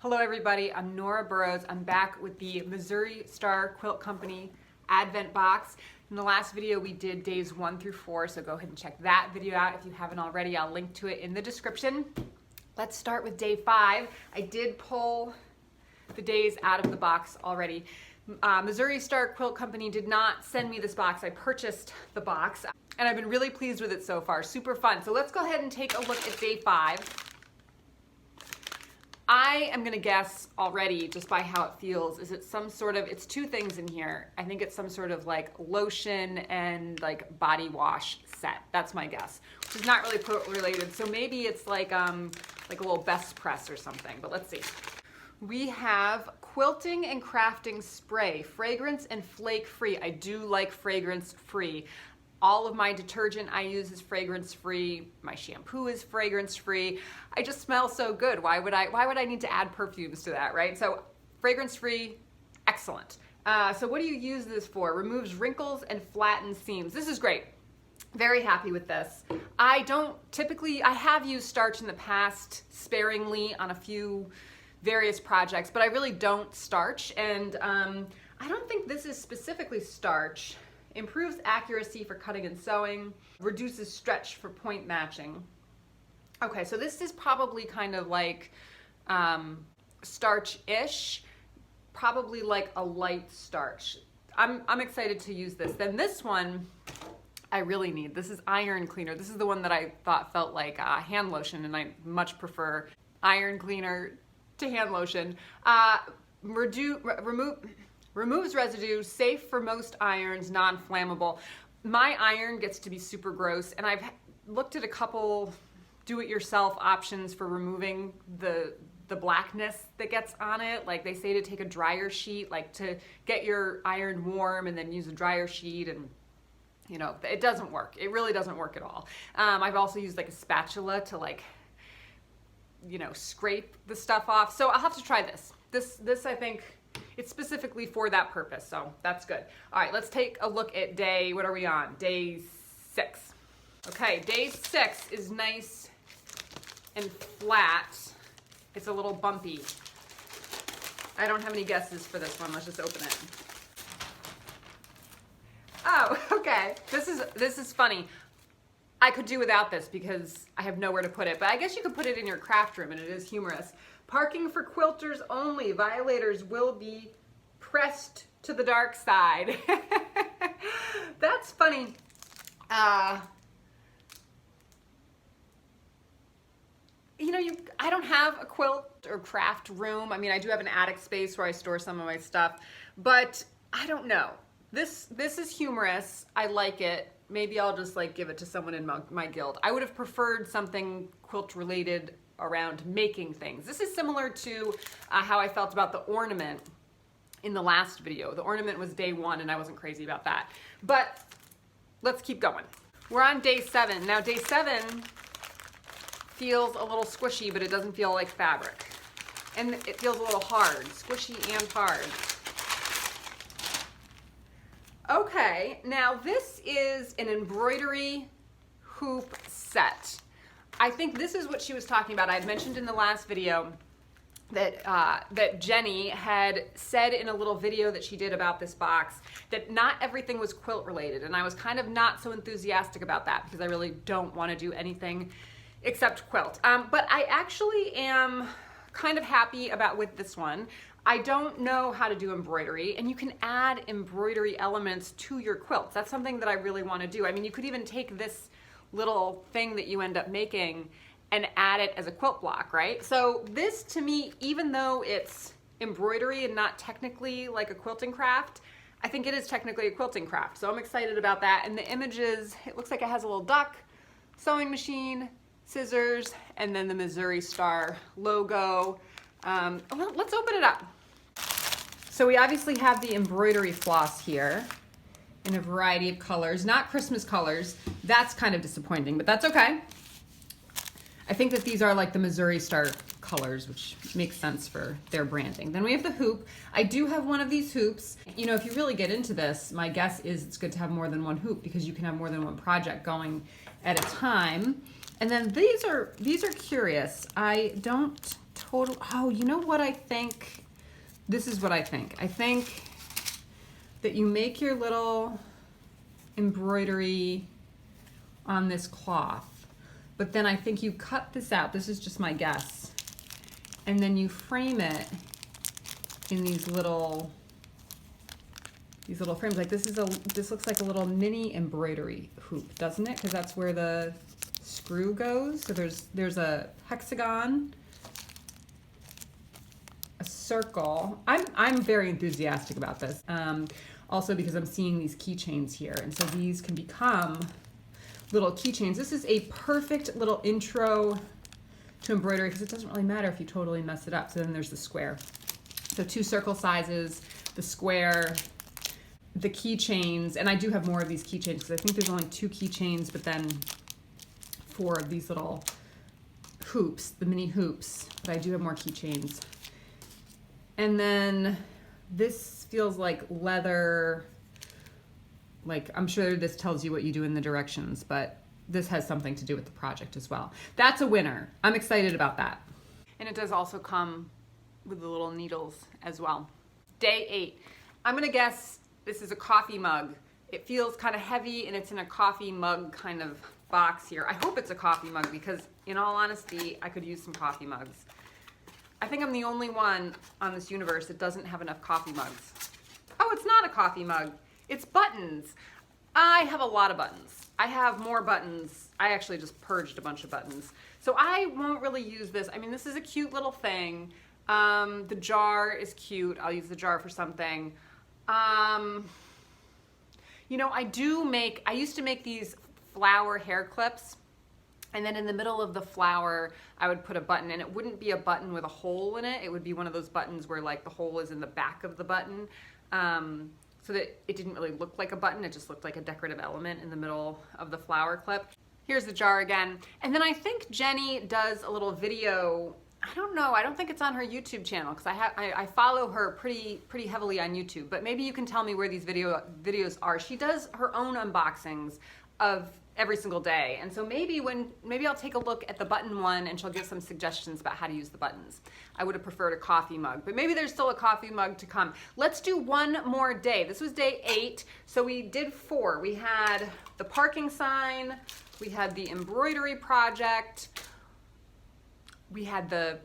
Hello everybody, I'm Nora Burrows. I'm back with the Missour Star Quilt Company Advent Box. In the last video we did days 1 through 4, so go ahead and check that video out if you haven't already. I'll link to it in the description. Let's start with day 5. I did pull the days out of the box already. Missour Star Quilt Company did not send me this box. I purchased the box and I've been really pleased with it so far. Super fun. So let's go ahead and take a look at day 5. I am gonna guess already, just by how it feels, is it some sort of, it's two things in here. I think it's some sort of like lotion and like body wash set. That's my guess, which is not really quilt related. So maybe it's like a little best press or something, but let's see. We have quilting and crafting spray, fragrance and flake free. I do like fragrance free. All of my detergent I use is fragrance free. My shampoo is fragrance free. I just smell so good. Why would I need to add perfumes to that, right? So fragrance free, excellent. So what do you use this for? Removes wrinkles and flattens seams. This is great. Very happy with this. I have used starch in the past sparingly on a few various projects, but I really don't starch, and I don't think this is specifically starch. Improves accuracy for cutting and sewing, reduces stretch for point matching. Okay, so this is probably kind of like starch-ish, probably like a light starch. I'm excited to use this. Then this one I really need. This is iron cleaner. This is the one that I thought felt like hand lotion, and I much prefer iron cleaner to hand lotion. Removes residue, safe for most irons, non-flammable. My iron gets to be super gross, and I've looked at a couple do-it-yourself options for removing the blackness that gets on it. Like they say to take a dryer sheet, like to get your iron warm and then use a dryer sheet, and you know, it doesn't work. It really doesn't work at all. I've also used like a spatula to like, you know, scrape the stuff off. So I'll have to try this. This I think, it's specifically for that purpose, so that's good. All right, let's take a look at day, what are we on? Day 6. Okay, day 6 is nice and flat. It's a little bumpy. I don't have any guesses for this one. Let's just open it. Oh, okay. This is funny. I could do without this because I have nowhere to put it, but I guess you could put it in your craft room, and it is humorous. Parking for quilters only. Violators will be pressed to the dark side. That's funny. You know, I don't have a quilt or craft room. I mean, I do have an attic space where I store some of my stuff, but I don't know. This is humorous. I like it. Maybe I'll just like give it to someone in my guild. I would have preferred something quilt related around making things. This is similar to how I felt about the ornament in the last video. The ornament was day 1 and I wasn't crazy about that. But let's keep going. We're on day 7. Now day 7 feels a little squishy, but it doesn't feel like fabric. And it feels a little hard, squishy and hard. Okay, now this is an embroidery hoop set. I think this is what she was talking about. I had mentioned in the last video that that Jenny had said in a little video that she did about this box that not everything was quilt related, and I was kind of not so enthusiastic about that because I really don't want to do anything except quilt. But I actually am kind of happy with this one. I don't know how to do embroidery, and you can add embroidery elements to your quilts. That's something that I really want to do. I mean, you could even take this little thing that you end up making and add it as a quilt block, right? So this to me, even though it's embroidery and not technically like a quilting craft, I think it is technically a quilting craft. So I'm excited about that. And the images, it looks like it has a little duck, sewing machine, scissors, and then the Missour Star logo. Well, let's open it up. So we obviously have the embroidery floss here in a variety of colors, not Christmas colors. That's kind of disappointing, but that's okay. I think that these are like the Missour Star colors, which makes sense for their branding. Then we have the hoop. I do have one of these hoops. You know, if you really get into this, my guess is it's good to have more than one hoop because you can have more than one project going at a time. And then these are curious. I don't total, oh, you know what I think? This is what I think. I think that you make your little embroidery on this cloth, but then I think you cut this out. This is just my guess. And then you frame it in these little frames. Like this looks like a little mini embroidery hoop, doesn't it? Because that's where the screw goes. So there's a hexagon, a circle. I'm very enthusiastic about this. Also because I'm seeing these keychains here, and so these can become little keychains. This is a perfect little intro to embroidery because it doesn't really matter if you totally mess it up. So then there's the square. So 2 circle sizes, the square, the keychains, and I do have more of these keychains because I think there's only 2 keychains, but then 4 of these little hoops, the mini hoops, but I do have more keychains. And then this feels like leather, like I'm sure this tells you what you do in the directions, but this has something to do with the project as well. That's a winner. I'm excited about that. And it does also come with the little needles as well. Day 8. I'm gonna guess this is a coffee mug. It feels kind of heavy and it's in a coffee mug kind of box here. I hope it's a coffee mug because in all honesty, I could use some coffee mugs. I think I'm the only one on this universe that doesn't have enough coffee mugs. Oh, it's not a coffee mug. It's buttons. I have a lot of buttons. I have more buttons. I actually just purged a bunch of buttons. So I won't really use this. I mean, this is a cute little thing. The jar is cute. I'll use the jar for something. You know, I used to make these flower hair clips, and then in the middle of the flower, I would put a button, and it wouldn't be a button with a hole in it. It would be one of those buttons where like the hole is in the back of the button, so that it didn't really look like a button. It just looked like a decorative element in the middle of the flower clip. Here's the jar again. And then I think Jenny does a little video. I don't know, I don't think it's on her YouTube channel because I follow her pretty heavily on YouTube, but maybe you can tell me where these videos are. She does her own unboxings of every single day, and so maybe I'll take a look at the button one and she'll give some suggestions about how to use the buttons. I would have preferred a coffee mug, but maybe there's still a coffee mug to come. Let's do one more day. This was day 8, so we did 4. We had the parking sign, we had the embroidery project, we had the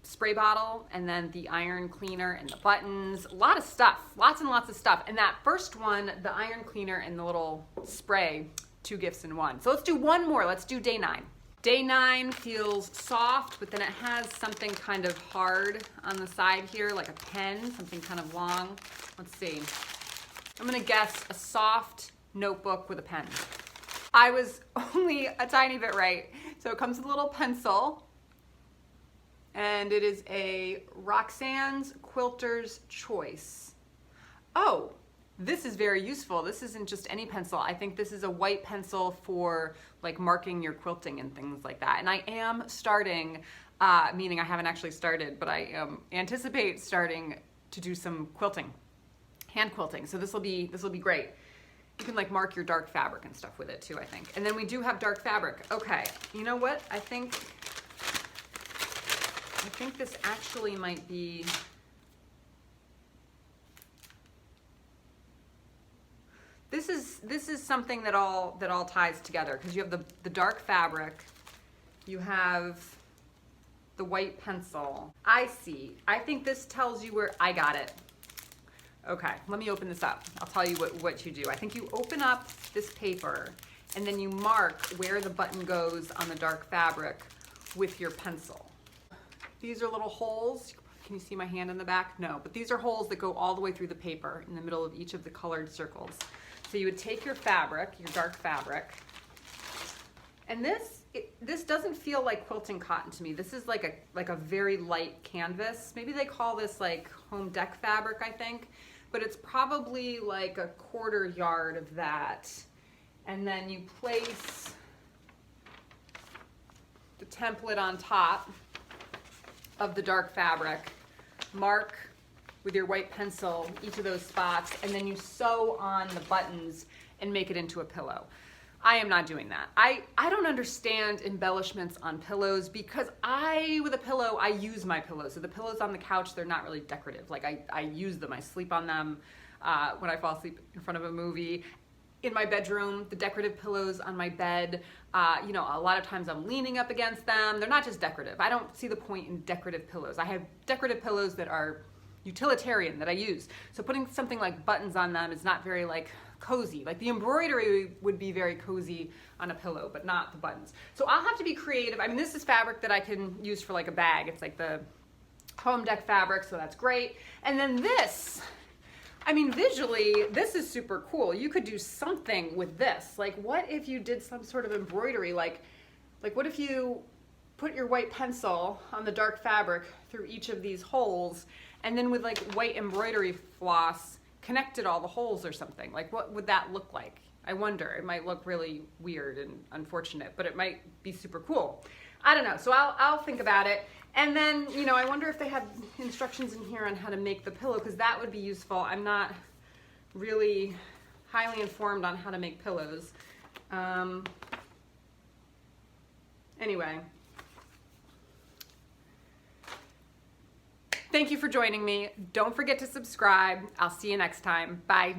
spray bottle, and then the iron cleaner and the buttons. A lot of stuff, lots and lots of stuff. And that first one, the iron cleaner and the little spray, 2 gifts in one. So let's do one more. Let's do day 9. Day 9 feels soft, but then it has something kind of hard on the side here, like a pen, something kind of long. Let's see. I'm gonna guess a soft notebook with a pen. I was only a tiny bit right. So it comes with a little pencil, and it is a Roxanne's Quilter's Choice. Oh, this is very useful. This isn't just any pencil. I think this is a white pencil for like marking your quilting and things like that. And I am starting, meaning I haven't actually started, but I anticipate starting to do some quilting, hand quilting. So this will be great. You can like mark your dark fabric and stuff with it too, I think. And then we do have dark fabric. Okay, you know what? I think this actually might be, this is something that all ties together, because you have the dark fabric, you have the white pencil. I see. I think this tells you where I got it. Okay, let me open this up. I'll tell you what you do. I think you open up this paper and then you mark where the button goes on the dark fabric with your pencil. These are little holes. Can you see my hand in the back? No, but these are holes that go all the way through the paper in the middle of each of the colored circles. So you would take your fabric, your dark fabric, and this doesn't feel like quilting cotton to me. This is like a very light canvas. Maybe they call this like home deck fabric, I think, but it's probably like a 1/4 yard of that. And then you place the template on top of the dark fabric, mark with your white pencil each of those spots, and then you sew on the buttons and make it into a pillow. I am not doing that. I don't understand embellishments on pillows because with a pillow, I use my pillows. So the pillows on the couch, they're not really decorative. Like I use them, I sleep on them when I fall asleep in front of a movie. In my bedroom, the decorative pillows on my bed, you know, a lot of times I'm leaning up against them. They're not just decorative. I don't see the point in decorative pillows. I have decorative pillows that are utilitarian that I use. So putting something like buttons on them is not very like cozy. Like the embroidery would be very cozy on a pillow, but not the buttons. So I'll have to be creative. I mean, this is fabric that I can use for like a bag. It's like the home deck fabric, so that's great. And then this, I mean, visually, this is super cool. You could do something with this. Like, what if you did some sort of embroidery? Like what if you put your white pencil on the dark fabric through each of these holes, and then with like white embroidery floss, connected all the holes or something? Like, what would that look like? I wonder. It might look really weird and unfortunate, but it might be super cool. I don't know. So I'll think about it. And then, you know, I wonder if they have instructions in here on how to make the pillow, because that would be useful. I'm not really highly informed on how to make pillows. Anyway. Thank you for joining me. Don't forget to subscribe. I'll see you next time. Bye.